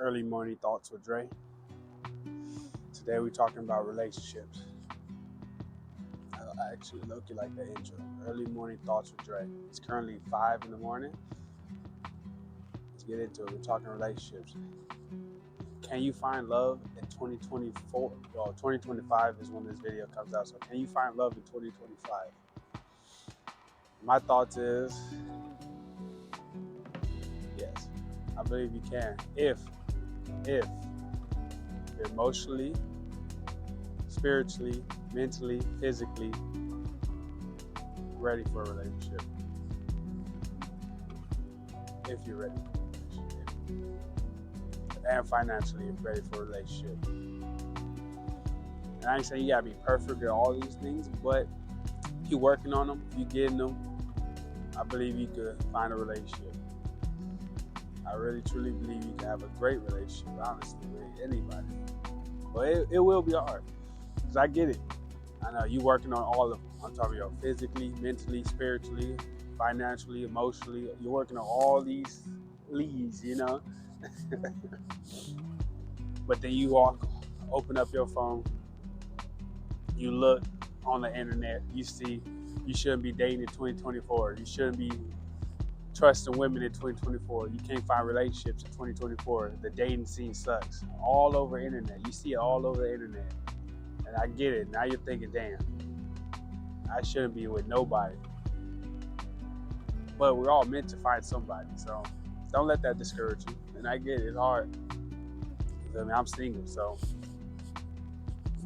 Early Morning Thoughts with Dre. Today we're talking about relationships. I actually look at like the intro. Early Morning Thoughts with Dre. It's currently 5 in the morning. Let's get into it. We're talking relationships. Can you find love in 2024? Well, 2025 is when this video comes out. So can you find love in 2025? My thoughts is yes. I believe you can. If you're emotionally, spiritually, mentally, physically ready for a relationship. If you're ready for a relationship. And financially ready for a relationship. And I ain't saying you gotta be perfect at all these things, but if you're working on them, if you're getting them, I believe you could find a relationship. I really truly believe you can have a great relationship, honestly, with anybody. But it will be hard. Because I get it. I know you working on all of them. I'm talking about physically, mentally, spiritually, financially, emotionally. You're working on all these leads, you know? But then you open up your phone, you look on the internet, you see you shouldn't be dating in 2024. You shouldn't be trusting women in 2024. You can't find relationships in 2024. The dating scene sucks. All over the internet. You see it all over the internet. And I get it. Now you're thinking, damn, I shouldn't be with nobody. But we're all meant to find somebody. So don't let that discourage you. And I get it. It's hard. I mean, I'm single. So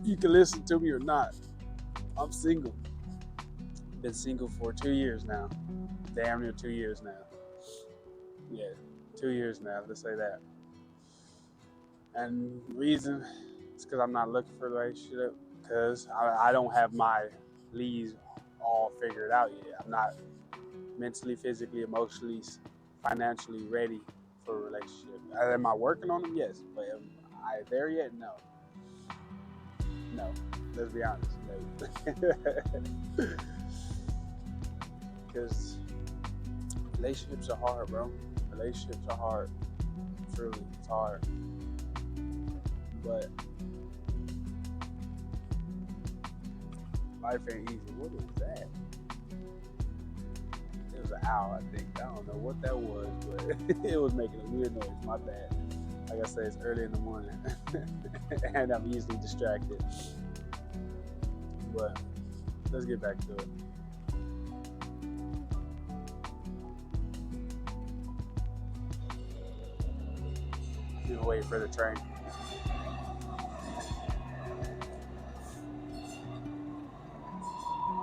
you can listen to me or not. I'm single. Been single for 2 years now. Damn near 2 years now. Yeah, 2 years now. Let's say that. And the reason is because I'm not looking for a relationship. Because I don't have my leads all figured out yet. I'm not mentally, physically, emotionally, financially ready for a relationship. Am I working on them? Yes. But am I there yet? No. No. Let's be honest. No. Because relationships are hard, bro. Relationships are hard. Truly, it's hard. But life ain't easy. What was that? It was an owl, I think. I don't know what that was, but it was making a weird noise. My bad. Like I said, it's early in the morning, and I'm easily distracted. But let's get back to it. You can wait for the train.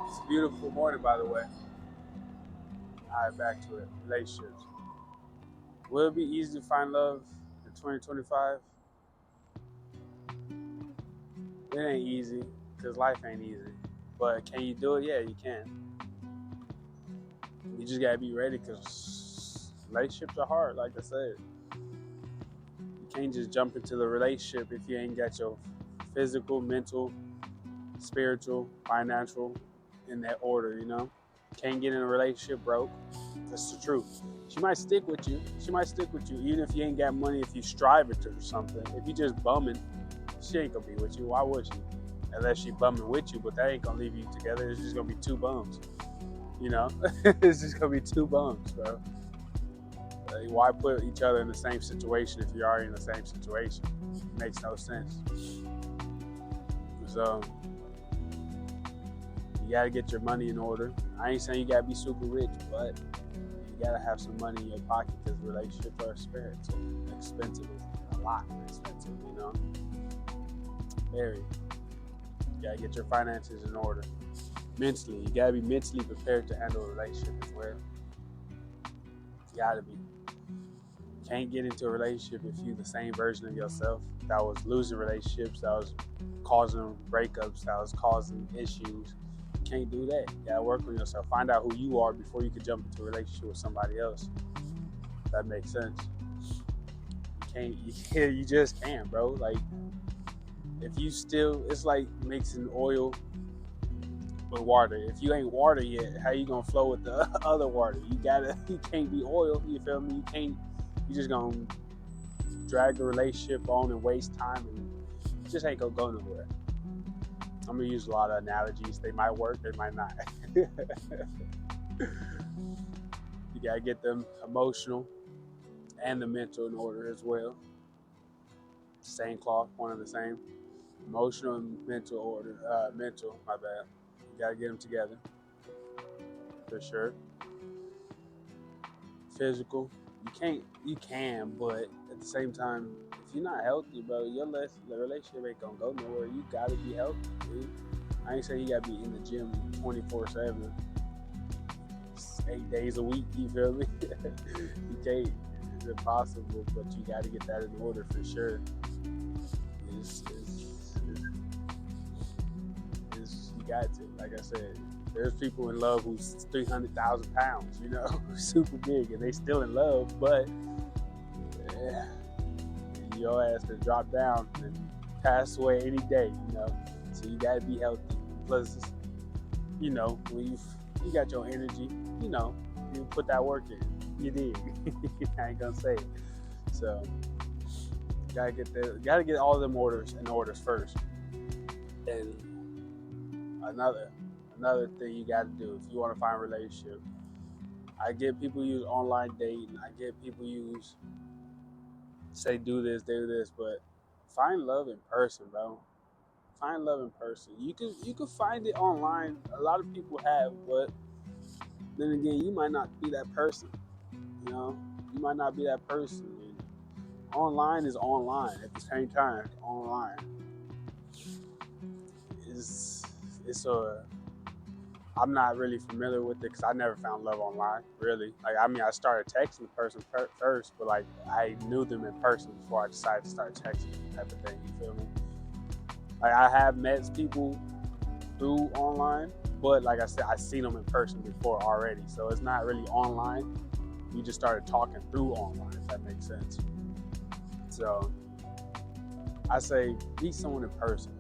It's a beautiful morning, by the way. All right, back to it. Relationships. Will it be easy to find love in 2025? It ain't easy, because life ain't easy. But can you do it? Yeah, you can. You just gotta be ready, because relationships are hard, like I said. You can't just jump into the relationship if you ain't got your physical, mental, spiritual, financial in that order, you know? Can't get in a relationship broke. That's the truth. She might stick with you. Even if you ain't got money, if you striving to do something. If you just bumming, she ain't gonna be with you. Why would she? Unless she bumming with you, but that ain't gonna leave you together. It's just gonna be two bums. You know? It's just gonna be two bums, bro. Like, why put each other in the same situation if you're already in the same situation? It makes no sense. So you gotta get your money in order. I ain't saying you gotta be super rich, but you gotta have some money in your pocket because relationships are expensive. A lot expensive, you know? Very. You gotta get your finances in order. Mentally, you gotta be mentally prepared to handle a relationship as well. You gotta be. Can't get into a relationship if you're the same version of yourself that was losing relationships, that was causing breakups, that was causing issues. You can't do that. You gotta work on yourself. Find out who you are before you can jump into a relationship with somebody else. That makes sense. You just can't, bro. Like, if you still, it's like mixing oil with water. If you ain't water yet, how you gonna flow with the other water? You can't be oil, you feel me? You just gonna drag the relationship on and waste time, and it just ain't gonna go nowhere. I'm gonna use a lot of analogies. They might work, they might not. You gotta get them emotional and the mental in order as well. Same cloth, one and the same. Emotional and mental order. Mental, my bad. You gotta get them together for sure. Physical, you can, but at the same time, if you're not healthy, bro, the relationship ain't gonna go nowhere. You gotta be healthy, dude. I ain't saying you gotta be in the gym 24/7, 8 days a week. You feel me? You can't. It's impossible, but you gotta get that in order for sure. You got to, like I said. There's people in love who's 300,000 pounds, super big, and they still in love, but your ass to drop down and pass away any day, So you gotta be healthy. Plus, when you got your energy, you put that work in. You dig? I ain't gonna say it. So gotta get all them orders in orders first. And another thing you got to do if you want to find a relationship. I get people use online dating. I get people say do this, but find love in person, bro. Find love in person. You can find it online. A lot of people have, but then again, you might not be that person. You might not be that person. And online is online at the same time. Online I'm not really familiar with it because I never found love online, really. I started texting the person first, but I knew them in person before I decided to start texting type of thing. You feel me? I have met people through online, but like I said, I've seen them in person before already. So it's not really online. We just started talking through online, if that makes sense. So I say meet someone in person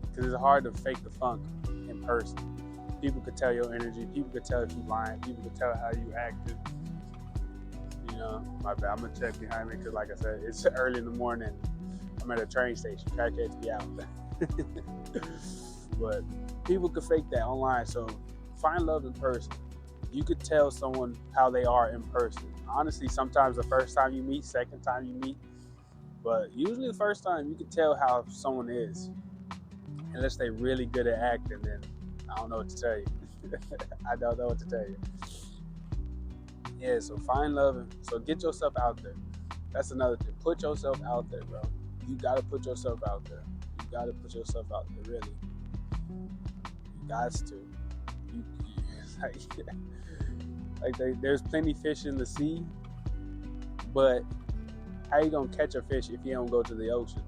because it's hard to fake the funk in person. People could tell your energy. People could tell if you lying. People could tell how you acted. My bad. I'm gonna check behind me because, like I said, it's early in the morning. I'm at a train station. Crackheads be out. But people could fake that online. So find love in person. You could tell someone how they are in person. Honestly, sometimes the first time you meet, second time you meet, but usually the first time you can tell how someone is, unless they're really good at acting. Then I don't know what to tell you. I don't know what to tell you. Yeah, so find love. So get yourself out there. That's another thing. Put yourself out there, bro. You gotta put yourself out there. You gotta put yourself out there, really. You got to. There's plenty fish in the sea, but how you gonna catch a fish if you don't go to the ocean?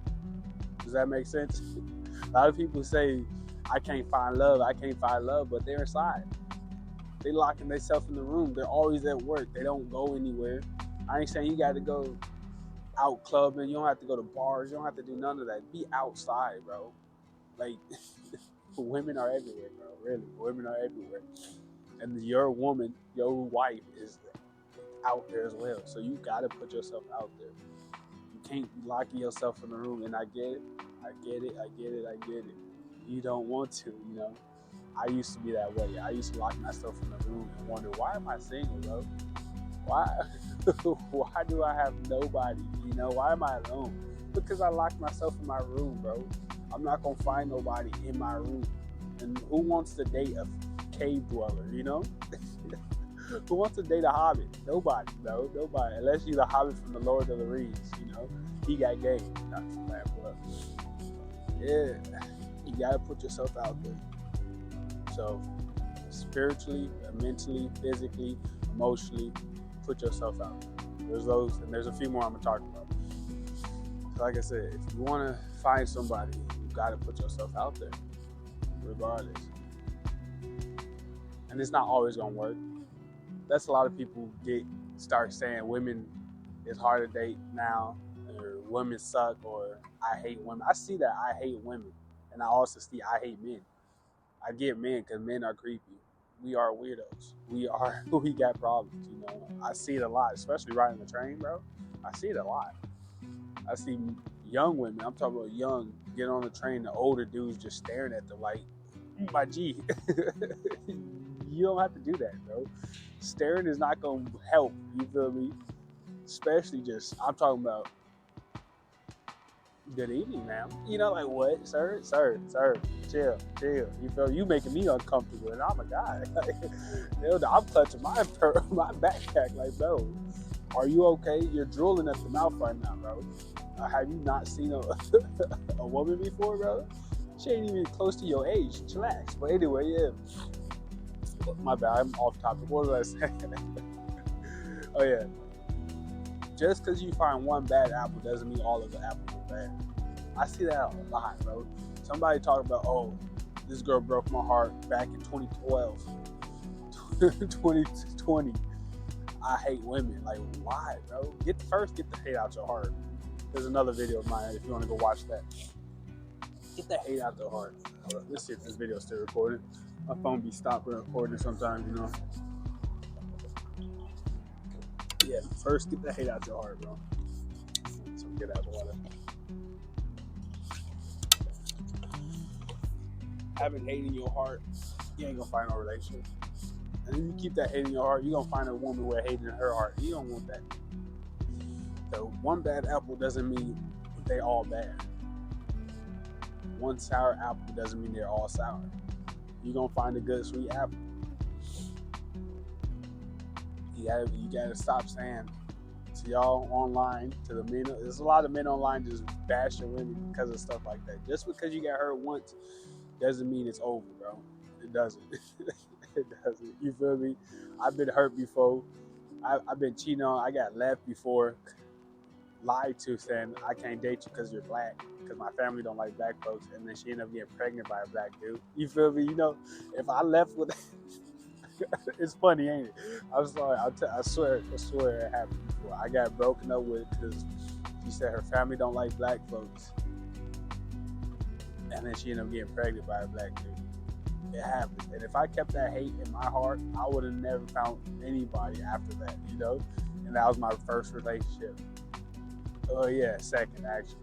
Does that make sense? A lot of people say, I can't find love, but they're inside. They locking themselves in the room. They're always at work. They don't go anywhere. I ain't saying you got to go out clubbing. You don't have to go to bars. You don't have to do none of that. Be outside, bro. Women are everywhere, bro. Really, women are everywhere. And your woman, your wife is out there as well. So you got to put yourself out there. You can't be locking yourself in the room. And I get it. You don't want to, I used to be that way. I used to lock myself in the room and wonder, why am I single, bro? Why do I have nobody? Why am I alone? Because I locked myself in my room, bro. I'm not gonna find nobody in my room. And who wants to date a cave dweller, Who wants to date a hobbit? Nobody, bro. Nobody. Unless you're the hobbit from the Lord of the Rings, He got game. Not too bad, but yeah. You gotta put yourself out there. So spiritually, mentally, physically, emotionally, put yourself out there. There's those, and there's a few more I'm gonna talk about. So like I said, if you wanna find somebody, you gotta put yourself out there, regardless. And it's not always gonna work. That's a lot of people start saying women is hard to date now, or women suck, or I hate women. I see that I hate women. And I also see I hate men. I get men because men are creepy. We are weirdos. We got problems, I see it a lot, especially riding the train, bro. I see it a lot. I see young women, I'm talking about young, get on the train, the older dudes just staring at the light. My G, you don't have to do that, bro. Staring is not going to help, you feel me? Especially just, I'm talking about, good evening, ma'am. You know, like, what, sir, chill. You feel you making me uncomfortable, and I'm a guy. I'm clutching my backpack, like, bro, are you okay? You're drooling at the mouth right now, bro. Have you not seen a woman before, bro? She ain't even close to your age. Chillax. But anyway, yeah. My bad, I'm off topic. What was I saying? Oh yeah. Just because you find one bad apple doesn't mean all of the apples are bad. I see that a lot, bro. Somebody talk about, oh, this girl broke my heart back in 2012, 2020. I hate women. Like, why, bro? Get the hate out your heart. There's another video of mine if you want to go watch that. Get the hate out your heart. Let's see if this video is still recorded. My phone be stopping recording sometimes, you know. Yeah, first get the hate out your heart, bro. So get out of the water. Having hate in your heart, you ain't gonna find no relationship. And if you keep that hate in your heart, you're gonna find a woman with hate in her heart. You don't want that. So one bad apple doesn't mean they all bad. One sour apple doesn't mean they're all sour. You're gonna find a good sweet apple. You gotta stop saying to y'all online, to the men. There's a lot of men online just bashing women because of stuff like that. Just because you got hurt once doesn't mean it's over, bro. It doesn't. It doesn't. You feel me? I've been hurt before. I've been cheated on. I got left before. Lied to, saying I can't date you because you're black, because my family don't like black folks, and then she ended up getting pregnant by a black dude. You feel me? You know, if I left with, it's funny, ain't it? I'm sorry. I swear it happened before. I got broken up with because she said her family don't like black folks, and then she ended up getting pregnant by a black dude. It happens, and if I kept that hate in my heart, I would have never found anybody after that. You know, and that was my first relationship. Oh yeah, second actually.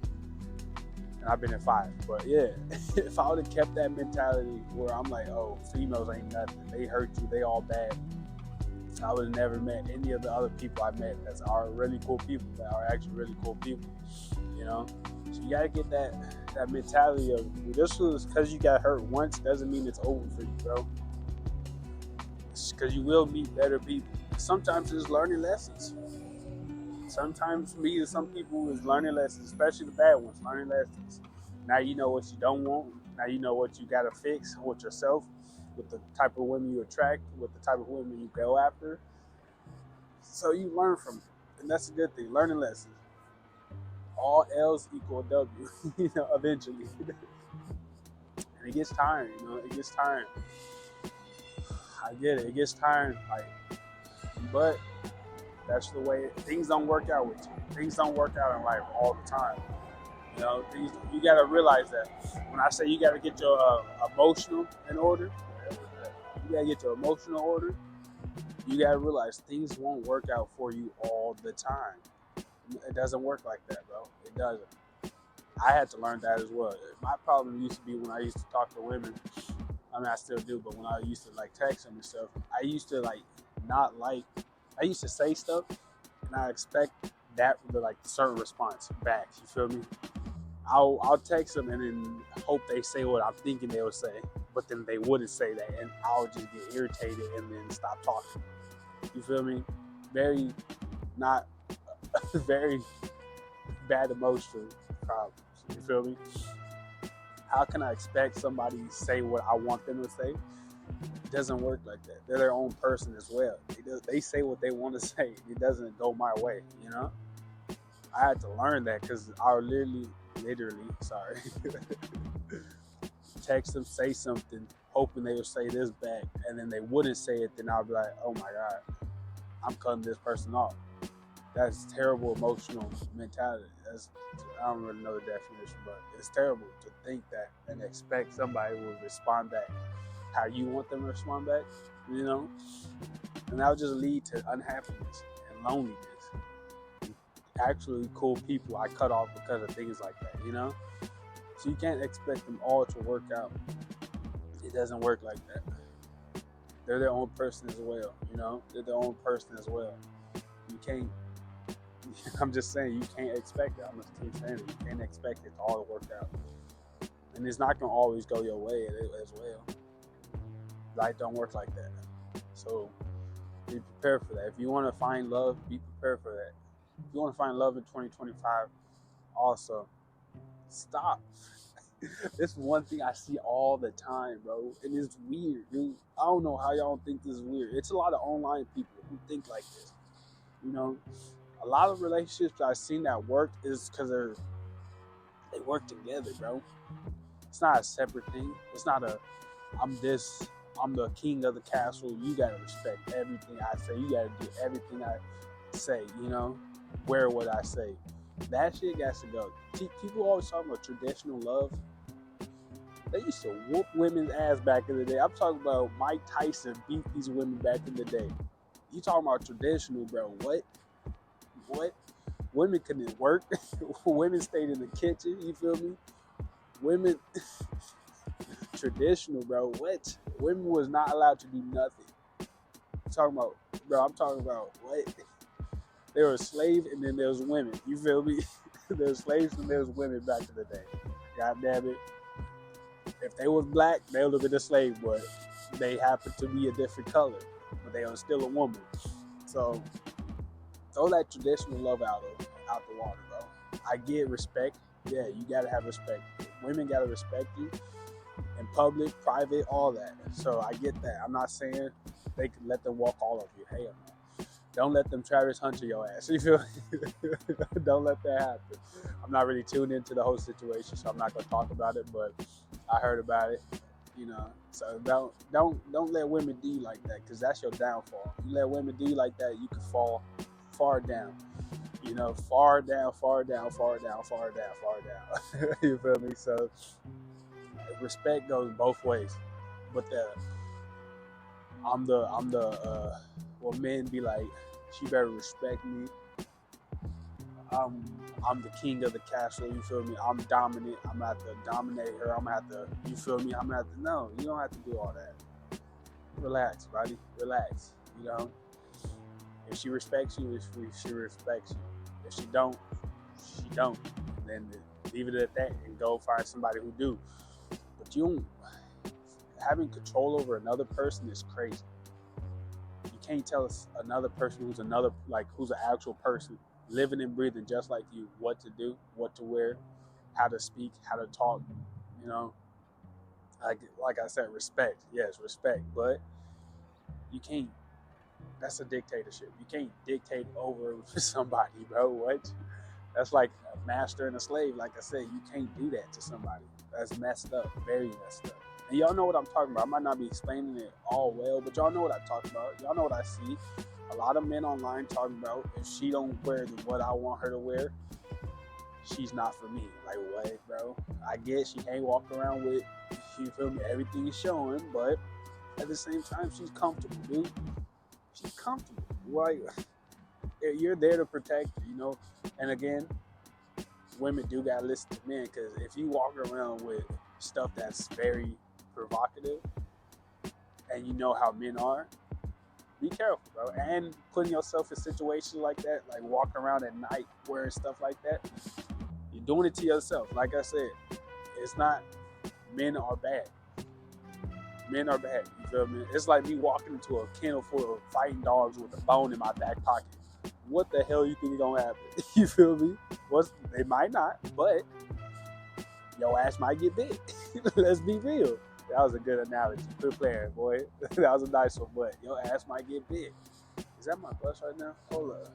And I've been in 5. But yeah, if I would have kept that mentality where I'm like, oh, females ain't nothing. They hurt you, they all bad. I would have never met any of the other people I met that are really cool people, that are actually really cool people. You know? So you gotta get that mentality of, just because you got hurt once doesn't mean it's over for you, bro. Because you will meet better people. Sometimes it's learning lessons. Sometimes for me and some people is learning lessons, especially the bad ones, learning lessons. Now you know what you don't want. Now you know what you got to fix with yourself, with the type of women you attract, with the type of women you go after. So you learn from it. And that's a good thing, learning lessons. All L's equal W, you know, eventually. And it gets tiring, you know, it gets tiring. I get it, it gets tiring, like, but that's the way things don't work out with you. Things don't work out in life all the time. You know, you got to realize that. When I say you got to get your emotional in order, you got to get your emotional order. You got to realize things won't work out for you all the time. It doesn't work like that, bro. It doesn't. I had to learn that as well. My problem used to be when I used to talk to women. I mean, I still do, but when I used to like text them and stuff, I used to I used to say stuff, and I expect that like certain response back. You feel me? I'll text them and then hope they say what I'm thinking they would say, but then they wouldn't say that, and I'll just get irritated and then stop talking. You feel me? Very not very bad emotional problems. You feel me? How can I expect somebody to say what I want them to say? It doesn't work like that. They're their own person as well. They say what they want to say. It doesn't go my way, you know? I had to learn that because I literally, sorry, text them, say something, hoping they would say this back, and then they wouldn't say it, then I'll be like, oh my God, I'm cutting this person off. That's terrible emotional mentality. I don't really know the definition, but it's terrible to think that and expect somebody will respond back how you want them to respond back, you know? And that would just lead to unhappiness and loneliness. actually cool people I cut off because of things like that, you know? So you can't expect them all to work out. It doesn't work like that. They're their own person as well, you know? They're their own person as well. You can't, I'm just saying, you can't expect it. I'm just keep saying it. You can't expect it to all work out. And it's not going to always go your way as well. Life don't work like that. So be prepared for that. If you want to find love, be prepared for that. If you want to find love in 2025, also, stop. This is one thing I see all the time, bro. And it's weird, dude. I don't know how y'all think this is weird. It's a lot of online people who think like this. You know, a lot of relationships I've seen that work is because they work together, bro. It's not a separate thing. It's not a, I'm the king of the castle. You gotta respect everything I say. You gotta do everything I say, you know? Wear what I say. That shit got to go. People always talk about traditional love. They used to whoop women's ass back in the day. I'm talking about Mike Tyson beat these women back in the day. You talking about traditional, bro. What? Women couldn't work. Women stayed in the kitchen. You feel me? Women, traditional, bro. What? Women was not allowed to do nothing. I'm talking about, what? There was slaves and then there was women. You feel me? There was slaves and there was women back in the day. God damn it. If they was black, they would have been a slave, but they happened to be a different color. But they were still a woman. So throw that traditional love out the water, bro. I get respect. Yeah, you gotta have respect. Women gotta respect you in public, private, all that. So I get that. I'm not saying they can let them walk all over you. Hell no. Don't let them Travis Hunter your ass. You feel me? Don't let that happen. I'm not really tuned into the whole situation, so I'm not gonna talk about it, but I heard about it, you know. So don't let women do you like that, because that's your downfall. You let women do you like that, you can fall far down. You know, far down. You feel me? So respect goes both ways. But well, men be like, she better respect me. I'm the king of the castle, you feel me? I'm dominant. I'm gonna have to dominate her. I'm gonna have to, you feel me? I'm gonna have to, no, you don't have to do all that. Relax, buddy. Relax. You know? If she respects you, she respects you. If she don't, she don't. And then leave it at that and go find somebody who do. But having control over another person is crazy. You can't tell another person who's an actual person, living and breathing just like you, what to do, what to wear, how to speak, how to talk, you know. Like I said, respect. Yes, respect. But you can't, that's a dictatorship. You can't dictate over somebody, bro. What? That's like a master and a slave. Like I said, you can't do that to somebody. That's messed up, very messed up. And y'all know what I'm talking about. I might not be explaining it all well, but y'all know what I'm talking about. Y'all know what I see. A lot of men online talking about, if she don't wear what I want her to wear, she's not for me. Like, what, bro? I guess she can't walk around with, you feel me, everything is showing, but at the same time, she's comfortable, dude. She's comfortable. Like, you're there to protect her, you know? And again, women do gotta listen to men, because if you walk around with stuff that's very provocative, and you know how men are, be careful, bro. And putting yourself in situations like that, like walking around at night wearing stuff like that, you're doing it to yourself. Like I said, it's not, men are bad. Men are bad, you feel me? It's like me walking into a kennel full of fighting dogs with a bone in my back pocket. What the hell you think is gonna happen? You feel me? They might not, but your ass might get big. Let's be real. That was a good analogy. Quit playing, boy. That was a nice one, but your ass might get big. Is that my bus right now? Hold up.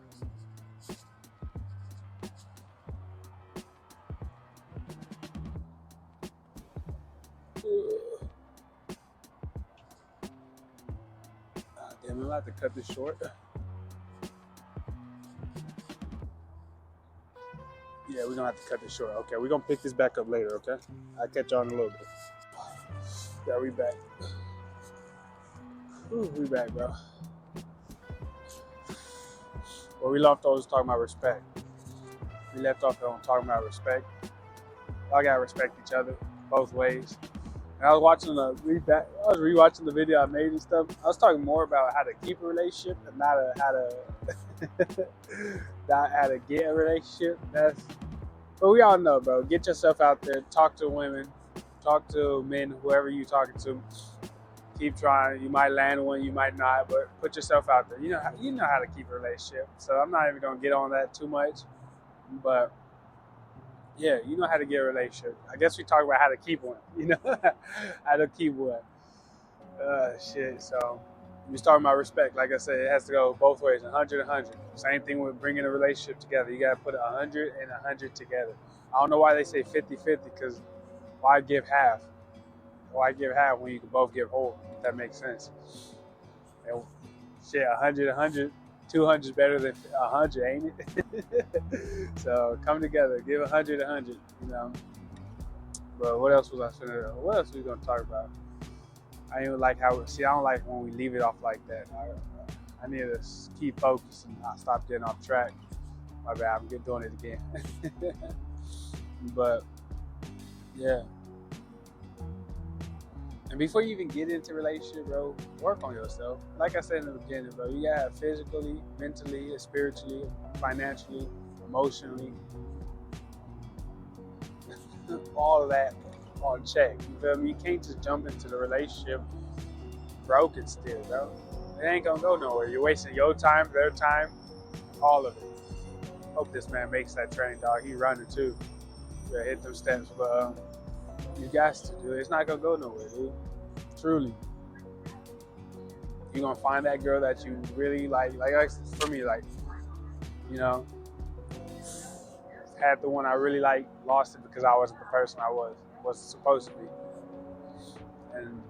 Damn, I'm gonna have to cut this short. Yeah, we're gonna have to cut this short. Okay, we're gonna pick this back up later, okay? I'll catch y'all in a little bit. Yeah, we back. We back, bro. Where we left off was talking about respect. We left off on talking about respect. Y'all gotta respect each other both ways. And I was rewatching the video I made and stuff. I was talking more about how to keep a relationship and not how to not how to get a relationship. But we all know, bro. Get yourself out there. Talk to women. Talk to men. Whoever you talking to. Keep trying. You might land one. You might not. But put yourself out there. You know how to keep a relationship. So I'm not even gonna get on that too much. But yeah, you know how to get a relationship. I guess we talk about how to keep one. How to keep one. Shit. So we're talking about respect. Like I said, it has to go both ways. 100, 100. Same thing with bringing a relationship together. You gotta put 100 and 100 together. I don't know why they say 50-50. Because why give half? Why give half when you can both give whole? If that makes sense. And shit, 100, 100. 200 is better than 100, ain't it? So come together, give 100, 100. But what else was I saying? What else we gonna talk about? I don't like I don't like when we leave it off like that. I need to keep focused and not stop getting off track. My bad, I'm doing it again. But yeah. And before you even get into a relationship, bro, work on yourself. Like I said in the beginning, bro, you gotta have physically, mentally, spiritually, financially, emotionally, all of that on check. You feel me? You can't just jump into the relationship broken still, bro. It ain't gonna go nowhere. You're wasting your time, their time, all of it. Hope this man makes that training, dog. He running too. Yeah, hit them steps, but you got to do it. It's not gonna go nowhere, dude. Truly. You're gonna find that girl that you really like for me, had the one I really like, lost it because I wasn't the person I was supposed to be. And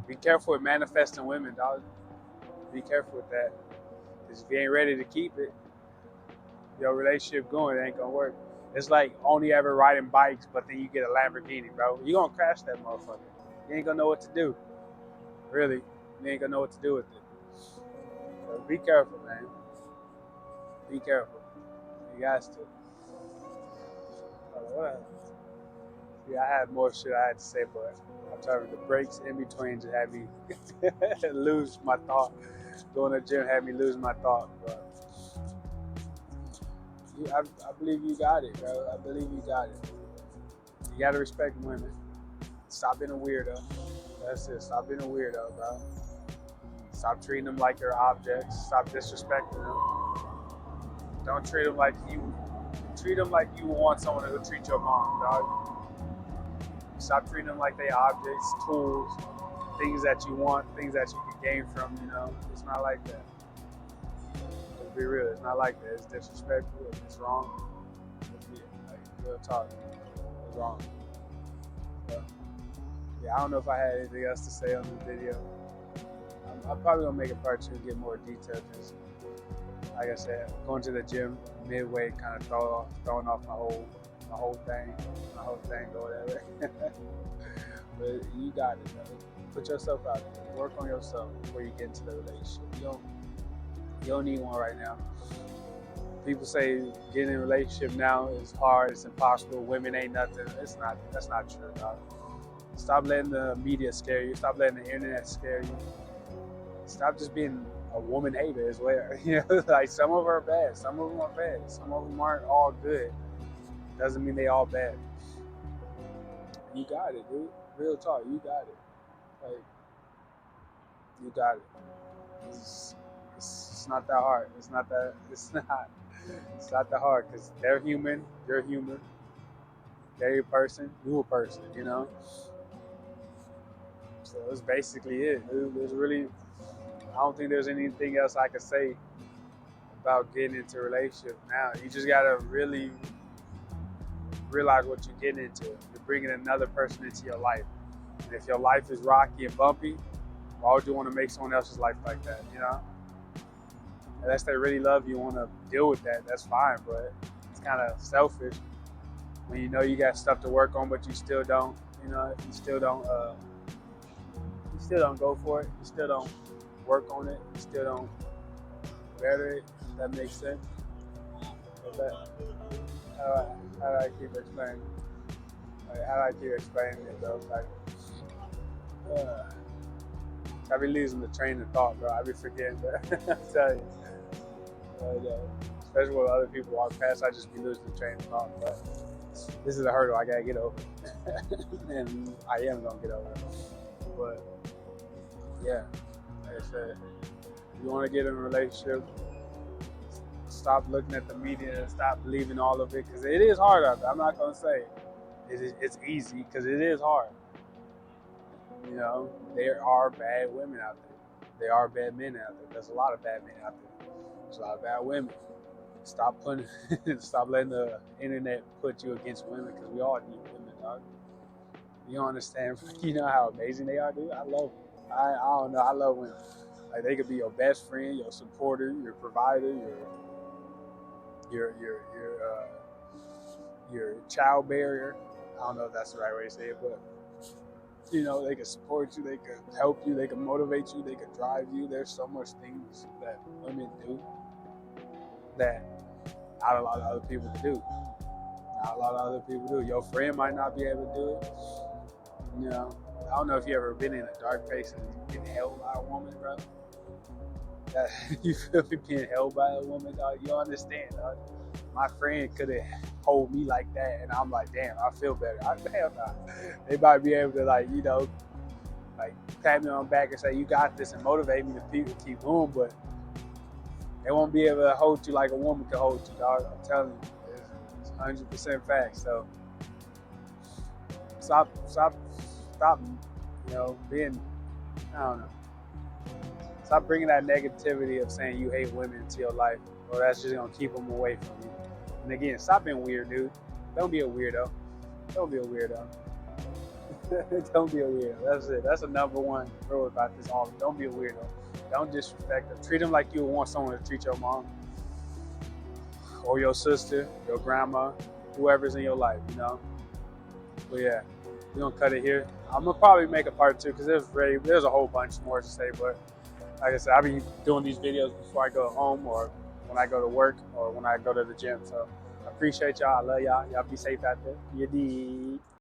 be careful with manifesting women, dog. Be careful with that. Because if you ain't ready to keep it, your relationship going, it ain't gonna work. It's like only ever riding bikes, but then you get a Lamborghini, bro. You're gonna crash that motherfucker. You ain't gonna know what to do. Really. You ain't gonna know what to do with it. So be careful, man. Be careful. You guys to. Yeah, I had more shit I had to say, but I'm telling you, the breaks in between just had me lose my thought. Going to the gym had me lose my thought, but I believe you got it, bro. I believe you got it. You gotta respect women. Stop being a weirdo. That's it. Stop being a weirdo, bro. Stop treating them like they're objects. Stop disrespecting them. Don't treat them like you want someone to treat your mom, dog. Stop treating them like they objects, tools, things that you want, things that you can gain from. It's not like that. Be real, it's not like that. It's disrespectful. It's wrong. Like real talk, it's wrong. So, yeah, I don't know if I had anything else to say on this video. I'm probably gonna make a part 2 and get more detail. Just like I said, going to the gym midway, kind of throwing off my whole thing or whatever. But you got it, bro. Put yourself out there. Work on yourself before you get into the relationship. You don't need one right now. People say getting in a relationship now is hard, it's impossible, women ain't nothing. That's not true, dog. Stop letting the media scare you. Stop letting the internet scare you. Stop just being a woman hater as well. Like some of them are bad, some of them are bad, some of them aren't all good. Doesn't mean they all bad. You got it, dude. Real talk, you got it. Like, you got it. It's not that hard. It's not that hard because they're human, you're human. They're a person, you a person, So that's basically it, dude. I don't think there's anything else I could say about getting into a relationship now. You just gotta really realize what you're getting into. You're bringing another person into your life. And if your life is rocky and bumpy, why would you want to make someone else's life like that, Unless they really love you, want to deal with that, that's fine, but it's kind of selfish when you know you got stuff to work on, but you still don't, if you still don't go for it, you still don't work on it, you still don't better it, if that makes sense. How do I keep explaining? Like, how do I keep explaining it though? Like, I be losing the train of thought, bro. I be forgetting, bro. I tell you. Especially when other people walk past, I just be losing the train of thought. But this is a hurdle I gotta get over, and I am gonna get over it. But yeah, like I said, if you want to get in a relationship, stop looking at the media and stop believing all of it, because it is hard out there. I'm not gonna say it's easy, because it is hard. You know, there are bad women out there. There are bad men out there. There's a lot of bad men out there. There's a lot of bad women. Stop letting the internet put you against women, because we all need women, dog. You don't understand. You know how amazing they are, dude. I love them. I don't know. I love women. Like, they could be your best friend, your supporter, your provider, your child barrier. I don't know if that's the right way to say it, but you know, they can support you, they can help you, they can motivate you, they can drive you. There's so much things that women do that not a lot of other people can do. Not a lot of other people do. Your friend might not be able to do it. You know, I don't know if you ever been in a dark place and been held by a woman, bro. That, you feel me, being held by a woman, dog? You understand, dog? My friend couldn't hold me like that, and I'm like, damn, I feel better. Damn, they might be able to, like, you know, like pat me on the back and say, you got this, and motivate me to keep going, but they won't be able to hold you like a woman can hold you, dog. I'm telling you, it's 100% fact. So stop, you know, being, I don't know. Stop bringing that negativity of saying you hate women into your life, or that's just gonna keep them away from you. And again, stop being weird, dude. Don't be a weirdo. Don't be a weirdo. Don't be a weirdo. That's it. That's the number one rule about this all. Don't be a weirdo. Don't disrespect them. Treat them like you would want someone to treat your mom, or your sister, your grandma, whoever's in your life, you know. But yeah, we're gonna cut it here. I'm gonna probably make a part 2, because there's a whole bunch more to say, but like I said, I'll be doing these videos before I go home, or when I go to work, or when I go to the gym. So I appreciate y'all. I love y'all. Y'all be safe out there. You dig?